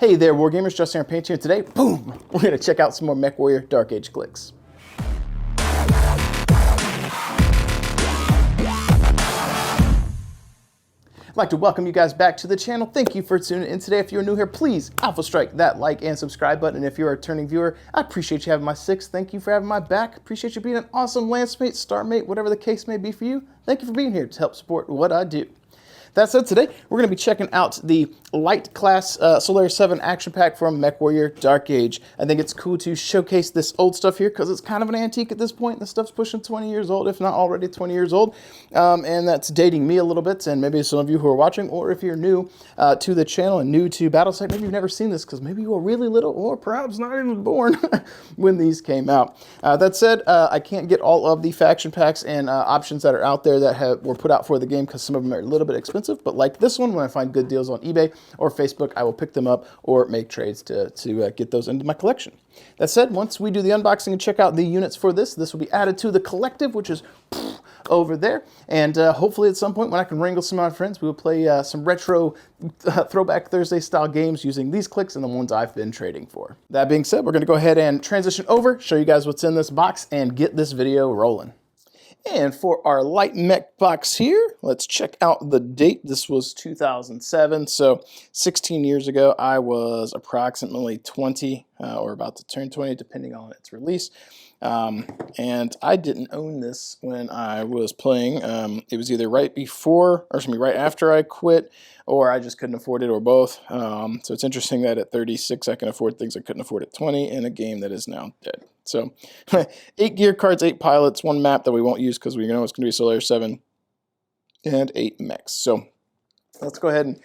Hey there, Wargamers, Justin Paint here. Today, boom, we're going to check out some more MechWarrior Dark Age clicks. I'd like to welcome you guys back to the channel. Thank you for tuning in today. If you're new here, please alpha strike that like and subscribe button. And if you're a returning viewer, I appreciate you having my six. Thank you for having my back. Appreciate you being an awesome lance mate, star mate, whatever the case may be for you. Thank you for being here to help support what I do. That said, today we're going to be checking out the light class Solaris VII action pack from MechWarrior Dark Age. I think it's cool to showcase this old stuff here because it's kind of an antique at this point. The stuff's pushing 20 years old, if not already 20 years old. And that's dating me a little bit, and maybe some of you who are watching, or if you're new to the channel and new to Battletech, maybe you've never seen this because maybe you were really little or perhaps not even born when these came out. That said, I can't get all of the faction packs and options that are out there that were put out for the game because some of them are a little bit expensive. But like this one, when I find good deals on eBay or Facebook, I will pick them up or make trades to get those into my collection. That said, once we do the unboxing and check out the units for this, this will be added to the collective, which is over there. And hopefully at some point when I can wrangle some of my friends, we will play some retro Throwback Thursday style games using these clicks and the ones I've been trading for. That being said, we're going to go ahead and transition over, show you guys what's in this box, and get this video rolling. And for our light mech box here, let's check out the date. This was 2007, so 16 years ago. I was approximately 20 or about to turn 20, depending on its release. And I didn't own this when I was playing. It was either right before, or excuse me, right after I quit, or I just couldn't afford it, or both. So it's interesting that at 36 I can afford things I couldn't afford at 20 in a game that is now dead. So 8 gear cards, 8 pilots, 1 map that we won't use because we know it's going to be Solaris VII, and 8 mechs. So let's go ahead and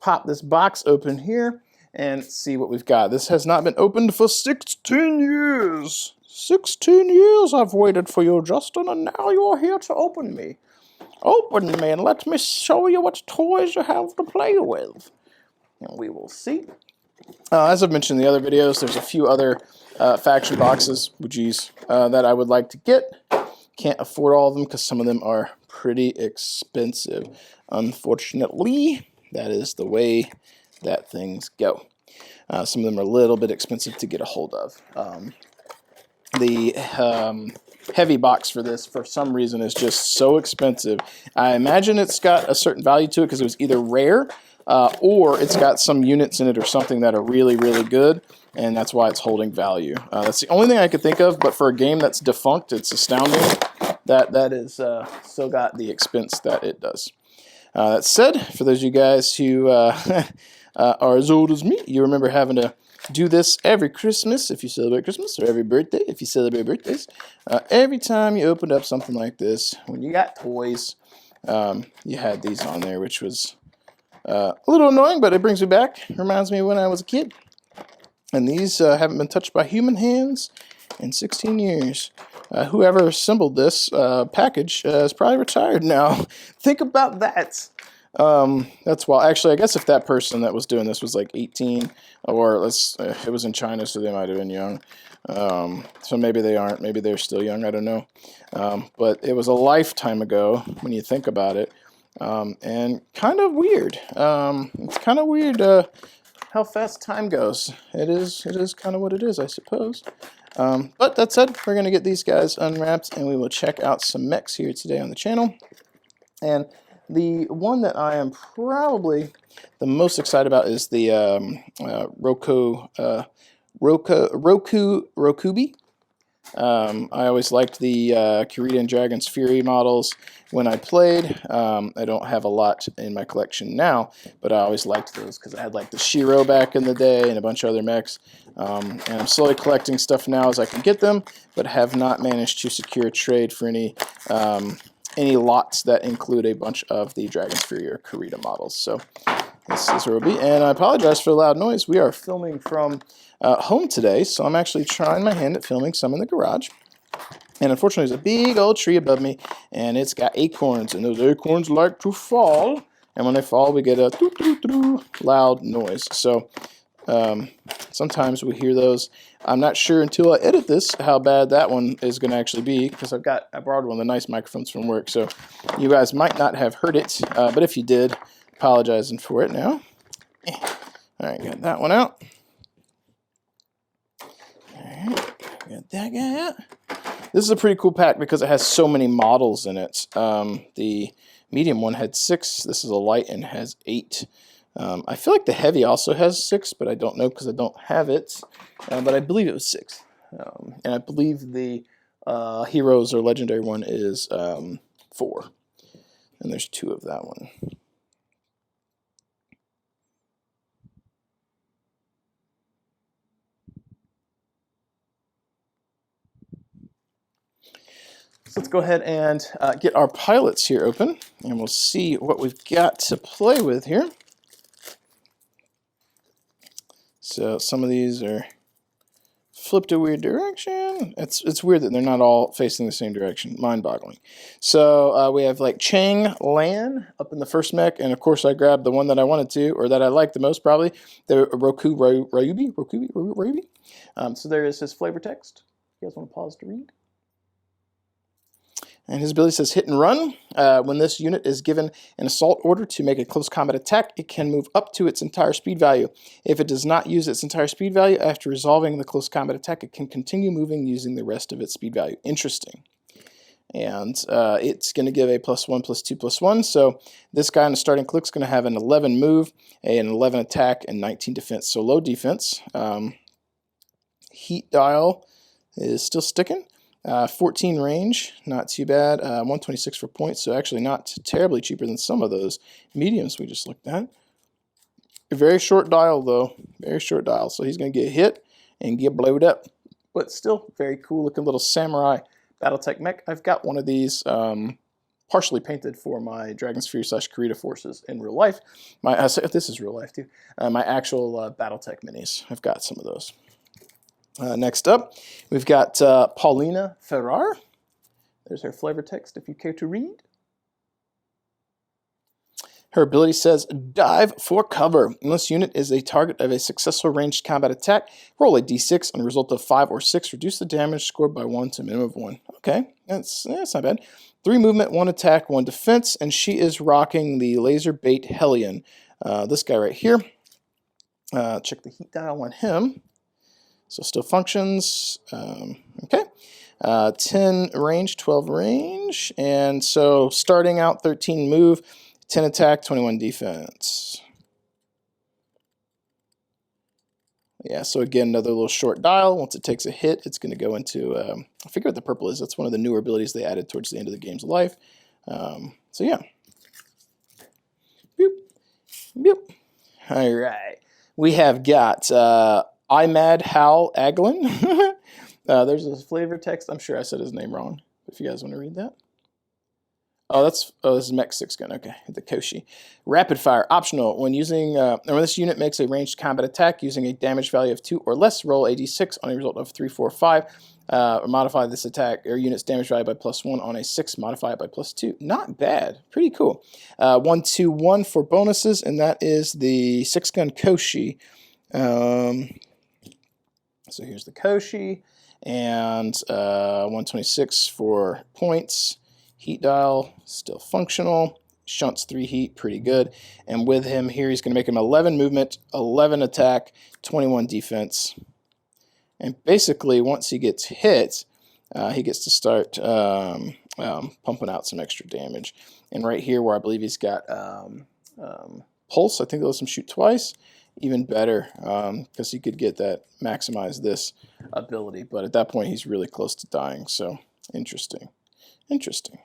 pop this box open here and see what we've got. This has not been opened for 16 years. 16 years I've waited for you, Justin, and now you're here to open me. Open me and let me show you what toys you have to play with. And we will see. As I've mentioned in the other videos, there's a few other faction boxes, that I would like to get. Can't afford all of them because some of them are pretty expensive. Unfortunately, that is the way that things go. Some of them are a little bit expensive to get a hold of. The heavy box for this, for some reason, is just so expensive. I imagine it's got a certain value to it because it was either rare or it's got some units in it or something that are really, really good, and that's why it's holding value. That's the only thing I could think of, but for a game that's defunct, it's astounding that is still got the expense that it does. That said, for those of you guys who are as old as me, you remember having to do this every Christmas if you celebrate Christmas, or every birthday if you celebrate birthdays. Every time you opened up something like this, when you got toys, you had these on there, which was a little annoying, but it brings me back. Reminds me of when I was a kid. And these haven't been touched by human hands in 16 years. Whoever assembled this package is probably retired now. Think about that. That's why, actually, I guess if that person that was doing this was like 18, or it was in China, so they might have been young. So maybe they aren't, maybe they're still young, I don't know. But it was a lifetime ago when you think about it. And kind of weird. It's kind of weird how fast time goes. It is kind of what it is, I suppose. But that said, we're going to get these guys unwrapped, and we will check out some mechs here today on the channel. And the one that I am probably the most excited about is the Rokubi. I always liked the Kurita and Dragon's Fury models when I played. I don't have a lot in my collection now, but I always liked those because I had like the Shiro back in the day and a bunch of other mechs. And I'm slowly collecting stuff now as I can get them, but have not managed to secure a trade for any lots that include a bunch of the Dragon's Fury or Kurita models. So this is where we'll be. And I apologize for the loud noise. We are filming from home today, so I'm actually trying my hand at filming some in the garage. And unfortunately, there's a big old tree above me, and it's got acorns, and those acorns like to fall. And when they fall, we get a doo-doo-doo loud noise. So sometimes we hear those. I'm not sure until I edit this how bad that one is going to actually be, because I borrowed one of the nice microphones from work, so you guys might not have heard it, but if you did, apologizing for it now. All right, got that one out. All right, got that guy out. This is a pretty cool pack because it has so many models in it. The medium one had 6. This is a light and has 8. I feel like the heavy also has 6, but I don't know because I don't have it. But I believe it was 6. And I believe the Heroes or Legendary one is 4. And there's 2 of that one. So let's go ahead and get our pilots here open, and we'll see what we've got to play with here. So some of these are flipped a weird direction. It's weird that they're not all facing the same direction. Mind-boggling. So we have like Chang Lan up in the first mech, and of course I grabbed the one that I wanted to, or that I liked the most probably, the Ryubi. So there is his flavor text. You guys want to pause to read? And his ability says hit and run. When this unit is given an assault order to make a close combat attack, it can move up to its entire speed value. If it does not use its entire speed value after resolving the close combat attack, it can continue moving using the rest of its speed value. Interesting. And it's going to give a +1, +2, +1. So this guy on the starting click is going to have an 11 move, an 11 attack, and 19 defense. So low defense. Heat dial is still sticking. 14 range, not too bad. 126 for points, so actually not terribly cheaper than some of those mediums we just looked at. A very short dial, though. Very short dial, so he's going to get hit and get blowed up. But still, very cool looking little samurai Battletech mech. I've got one of these partially painted for my Dragon Sphere / Kurita forces in real life. This is real life, too. My actual Battletech minis. I've got some of those. Next up, we've got Paulina Ferrar. There's her flavor text if you care to read. Her ability says, dive for cover. When this unit is a target of a successful ranged combat attack, roll a d6 on a result of 5 or 6. Reduce the damage scored by 1 to a minimum of 1. Okay, that's not bad. 3 movement, 1 attack, 1 defense, and she is rocking the Laser Bait Hellion. This guy right here. Check the heat dial on him. So still functions, okay. 10 range, 12 range, and so starting out 13 move, 10 attack, 21 defense. Yeah, so again, another little short dial. Once it takes a hit, it's going to go into, I forget what the purple is. That's one of the newer abilities they added towards the end of the game's life. So yeah. Boop, boop. All right. We have got Imad Hal Aglin. There's his flavor text. I'm sure I said his name wrong. If you guys want to read that. This is Mech 6 gun. Okay, the Koshi. Rapid fire, optional. When using, when this unit makes a ranged combat attack using a damage value of 2 or less, roll a d6 on a result of 3, 4, 5. Or modify this attack or unit's damage value by +1 on a 6. Modify it by +2. Not bad. Pretty cool. 1, 2, 1 for bonuses, and that is the 6 gun Koshi. So here's the Koshi, and 126 for points. Heat dial, still functional. Shunts 3 heat, pretty good. And with him here, he's going to make him 11 movement, 11 attack, 21 defense. And basically, once he gets hit, he gets to start pumping out some extra damage. And right here, where I believe he's got pulse, I think it lets him shoot twice. Even better, because he could get that, maximize this ability. But at that point, he's really close to dying. So, interesting. Interesting.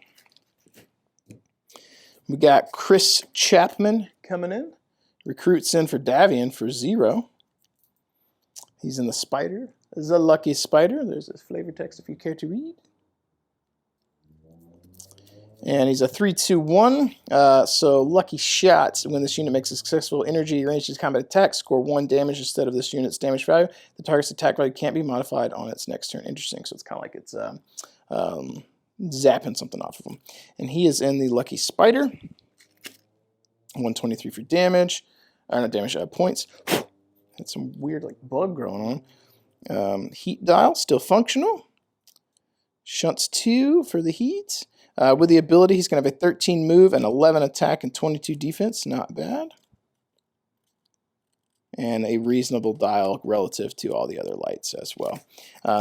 We got Chris Chapman coming in. Recruits in for Davian for 0. He's in the Spider. This is a lucky Spider. There's his flavor text if you care to read. And he's a 3/2/1, so lucky shot. When this unit makes a successful energy ranged combat attack, score 1 damage instead of this unit's damage value. The target's attack value can't be modified on its next turn. Interesting, so it's kind of like it's zapping something off of him. And he is in the lucky Spider. 123 for damage, not damage, points. Had some weird like bug growing on. Heat dial, still functional. Shunts 2 for the heat. With the ability, he's going to have a 13 move and 11 attack and 22 defense. Not bad. and a reasonable dial relative to all the other lights as well.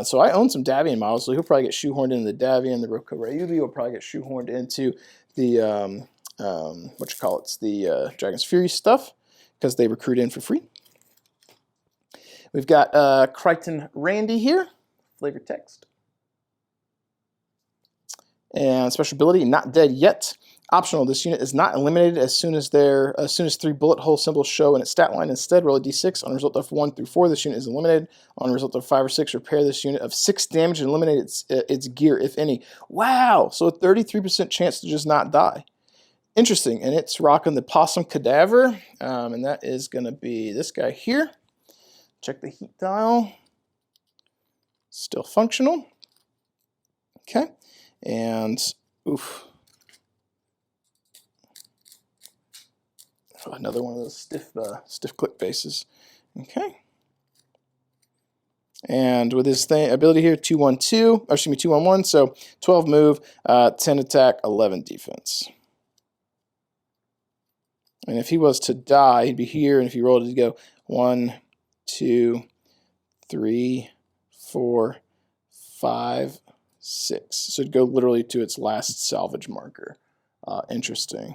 So I own some Davian models, so he'll probably get shoehorned into the Davian. The Roko Ryubi will probably get shoehorned into the, the Dragon's Fury stuff, because they recruit in for free. We've got Kon Randy here, flavor text. And special ability, not dead yet. Optional, this unit is not eliminated as soon as 3 bullet hole symbols show in its stat line. Instead, roll a d6. On a result of 1 through 4, this unit is eliminated. On a result of 5 or 6, repair this unit of 6 damage and eliminate its gear, if any. Wow! So a 33% chance to just not die. Interesting, and it's rocking the Possum Cadaver, and that is going to be this guy here. Check the heat dial. Still functional. Okay, and oof. Another one of those stiff click bases. Okay. And with his ability here, 2-1-2, or excuse me, 2-1-1, so 12 move, 10 attack, 11 defense. And if he was to die, he'd be here, and if he rolled, he'd go 1, 2, 3, 4, 5, 6. So it'd go literally to its last salvage marker. Interesting.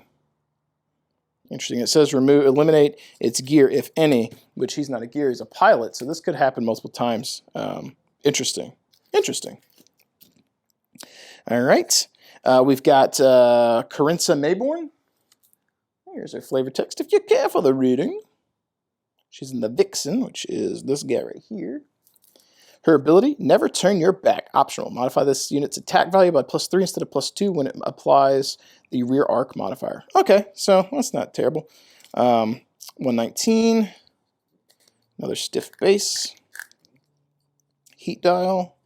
Interesting. It says eliminate its gear, if any, which he's not a gear, he's a pilot, so this could happen multiple times. Interesting. Interesting. All right. We've got Kensa Mayborn. Here's her flavor text. If you care for the reading. She's in the Vixen, which is this guy right here. Her ability, never turn your back. Optional. Modify this unit's attack value by +3 instead of +2 when it applies the rear arc modifier. Okay, so that's not terrible. 119. Another stiff base. Heat dial.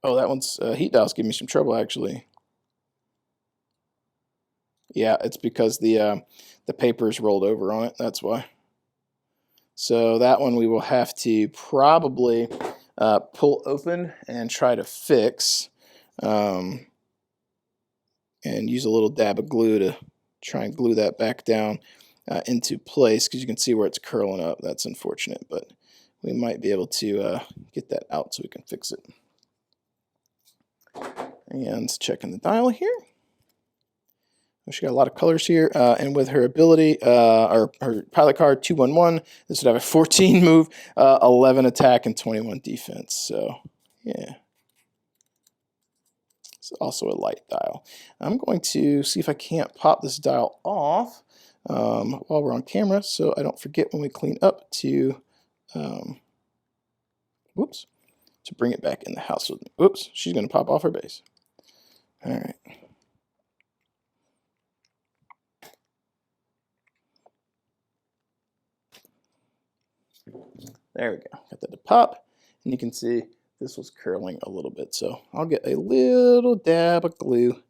Oh, that one's heat dial's giving me some trouble, actually. Yeah, it's because the paper's rolled over on it. That's why. So that one we will have to probably pull open and try to fix, and use a little dab of glue to try and glue that back down into place, because you can see where it's curling up. That's unfortunate, but we might be able to get that out so we can fix it. And checking the dial here. She got a lot of colors here, and with her ability, or her pilot card, 2-1-1, this would have a 14 move, 11 attack, and 21 defense. So, yeah. It's also a light dial. I'm going to see if I can't pop this dial off while we're on camera, so I don't forget when we clean up to, whoops, to bring it back in the house with me. Whoops, she's going to pop off her base. All right. There we go. Got that to pop, and you can see this was curling a little bit. So I'll get a little dab of glue,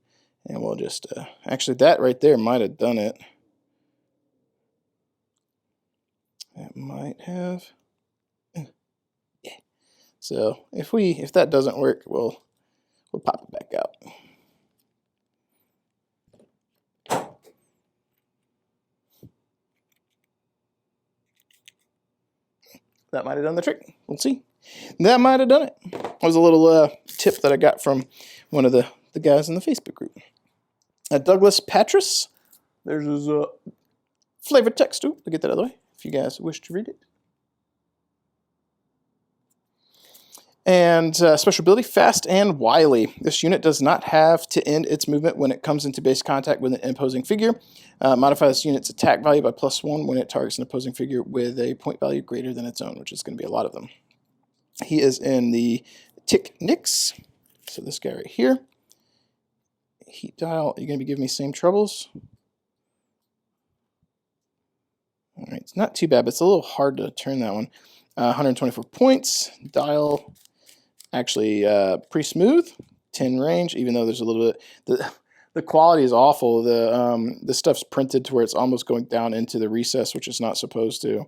and we'll just, actually that right there might have done it. That might have, yeah. So if that doesn't work, we'll pop it back out. That might have done the trick. We'll see. That might have done it. That was a little tip that I got from one of the guys in the Facebook group. Douglas Patris. There's his flavor text too. I'll get that out of the way if you guys wish to read it. And special ability, fast and wily. This unit does not have to end its movement when it comes into base contact with an opposing figure. Modify this unit's attack value by +1 when it targets an opposing figure with a point value greater than its own, which is going to be a lot of them. He is in the Tick Nix. So this guy right here. Heat dial, you're going to be giving me same troubles. All right, it's not too bad, but it's a little hard to turn that one. 124 points. Dial, actually pretty smooth. 10 range, even though there's a little bit, the quality is awful. The stuff's printed to where it's almost going down into the recess, which it's not supposed to.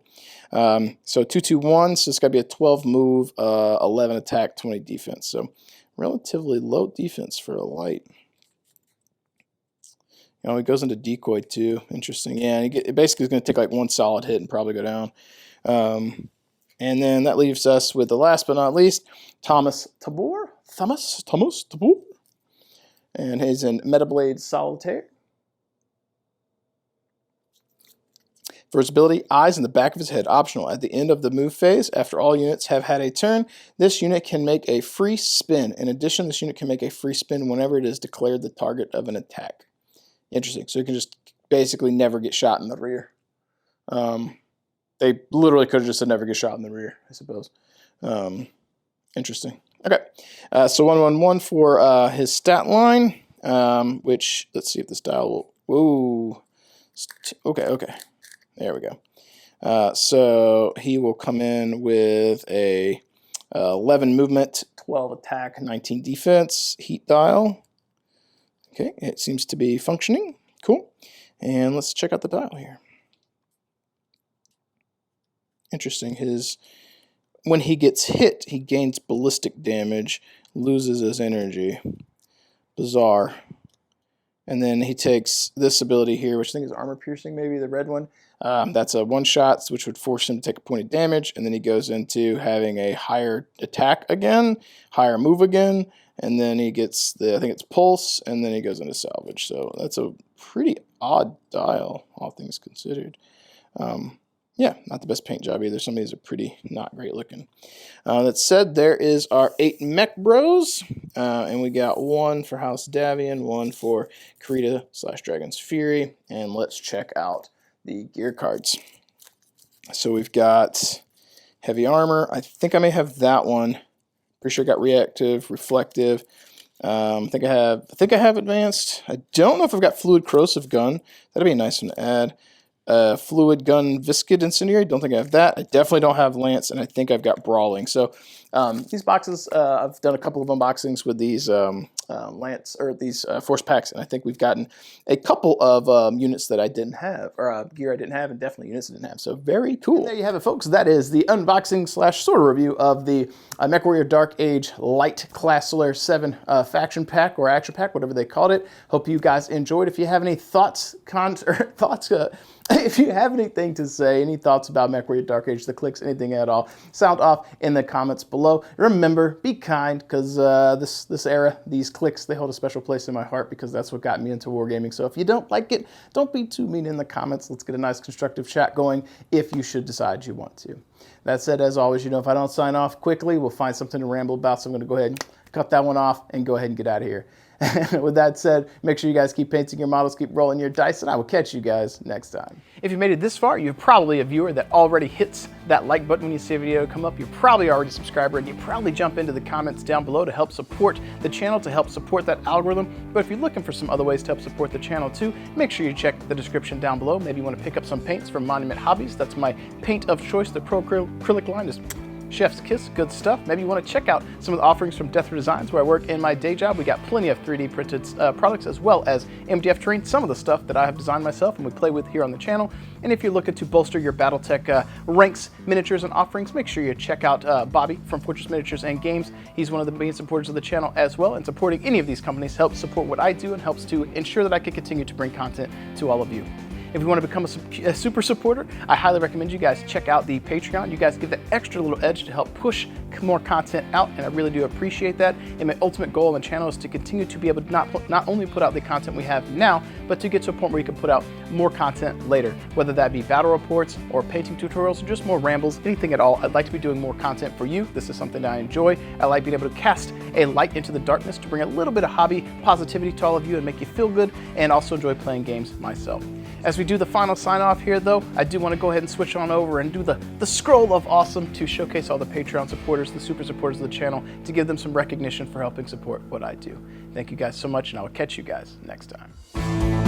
So 2-2-1, so it's got to be a 12 move, 11 attack, 20 defense. So relatively low defense for a light. he goes into decoy too. Interesting. Yeah, and it basically is going to take like one solid hit and probably go down. And then that leaves us with the last but not least, Tabor. Thomas Tabor. And he's in Metablade Solitaire. For his ability, eyes in the back of his head, optional. At the end of the move phase, after all units have had a turn, this unit can make a free spin. In addition, this unit can make a free spin whenever it is declared the target of an attack. Interesting. So it can just basically never get shot in the rear. They literally could have just said never get shot in the rear, I suppose. Interesting. Okay. So 111 for his stat line, which, let's see if this dial will... Whoa. Okay. There we go. So he will come in with a 11 movement, 12 attack, 19 defense, heat dial. Okay, it seems to be functioning. Cool. And let's check out the dial here. Interesting. When he gets hit, he gains ballistic damage, loses his energy. Bizarre. And then he takes this ability here, which I think is armor piercing, maybe the red one. That's a one-shot, which would force him to take a point of damage. And then he goes into having a higher attack again, higher move again. And then he gets I think it's pulse, and then he goes into salvage. So that's a pretty odd dial, all things considered. Yeah, not the best paint job either. Some of these are pretty not great looking. That said, there is our 8 Mech Bros. And we got 1 for House Davian, 1 for Karita/Dragon's Fury. And let's check out the gear cards. So we've got Heavy Armor. I think I may have that one. Pretty sure I got Reactive, Reflective. I think I have Advanced. I don't know if I've got Fluid Corrosive Gun. That'd be a nice one to add. Fluid Gun Viscid Incendiary, don't think I have that. I definitely don't have Lance, and I think I've got Brawling. So these boxes, I've done a couple of unboxings with these Lance, or these Force Packs, and I think we've gotten a couple of units that I didn't have, or gear I didn't have, and definitely units I didn't have. So very cool. And there you have it, folks. That is the unboxing / sort of review of the MechWarrior Dark Age Light Class Solaris VII Faction Pack, or Action Pack, whatever they called it. Hope you guys enjoyed. If you have any thoughts, if you have anything to say, any thoughts about MechWarrior Dark Age, the clicks, anything at all, sound off in the comments below. Remember, be kind, because this era, these clicks, they hold a special place in my heart, because that's what got me into wargaming. So if you don't like it, don't be too mean in the comments. Let's get a nice constructive chat going if you should decide you want to. That said, as always, you know, if I don't sign off quickly, we'll find something to ramble about, so I'm going to go ahead and cut that one off and go ahead and get out of here. With that said, make sure you guys keep painting your models, keep rolling your dice, and I will catch you guys next time. If you made it this far, you're probably a viewer that already hits that like button when you see a video come up. You're probably already a subscriber, and you probably jump into the comments down below to help support the channel, to help support that algorithm. But if you're looking for some other ways to help support the channel too, make sure you check the description down below. Maybe you want to pick up some paints from Monument Hobbies. That's my paint of choice. The Pro Acrylic line is chef's kiss, good stuff. Maybe you want to check out some of the offerings from Death Row Designs, where I work in my day job. We got plenty of 3D printed products, as well as MDF terrain, some of the stuff that I have designed myself and we play with here on the channel. And if you're looking to bolster your Battletech ranks, miniatures, and offerings, make sure you check out Bobby from Fortress Miniatures and Games. He's one of the main supporters of the channel as well, and supporting any of these companies helps support what I do and helps to ensure that I can continue to bring content to all of you. If you want to become a super supporter, I highly recommend you guys check out the Patreon. You guys give that extra little edge to help push more content out, and I really do appreciate that. And my ultimate goal on the channel is to continue to be able to not only put out the content we have now, but to get to a point where you can put out more content later, whether that be battle reports or painting tutorials or just more rambles, anything at all. I'd like to be doing more content for you. This is something that I enjoy. I like being able to cast a light into the darkness to bring a little bit of hobby positivity to all of you and make you feel good, and also enjoy playing games myself. As we do the final sign off here though, I do want to go ahead and switch on over and do the scroll of awesome to showcase all the Patreon supporters, the super supporters of the channel, to give them some recognition for helping support what I do. Thank you guys so much, and I will catch you guys next time.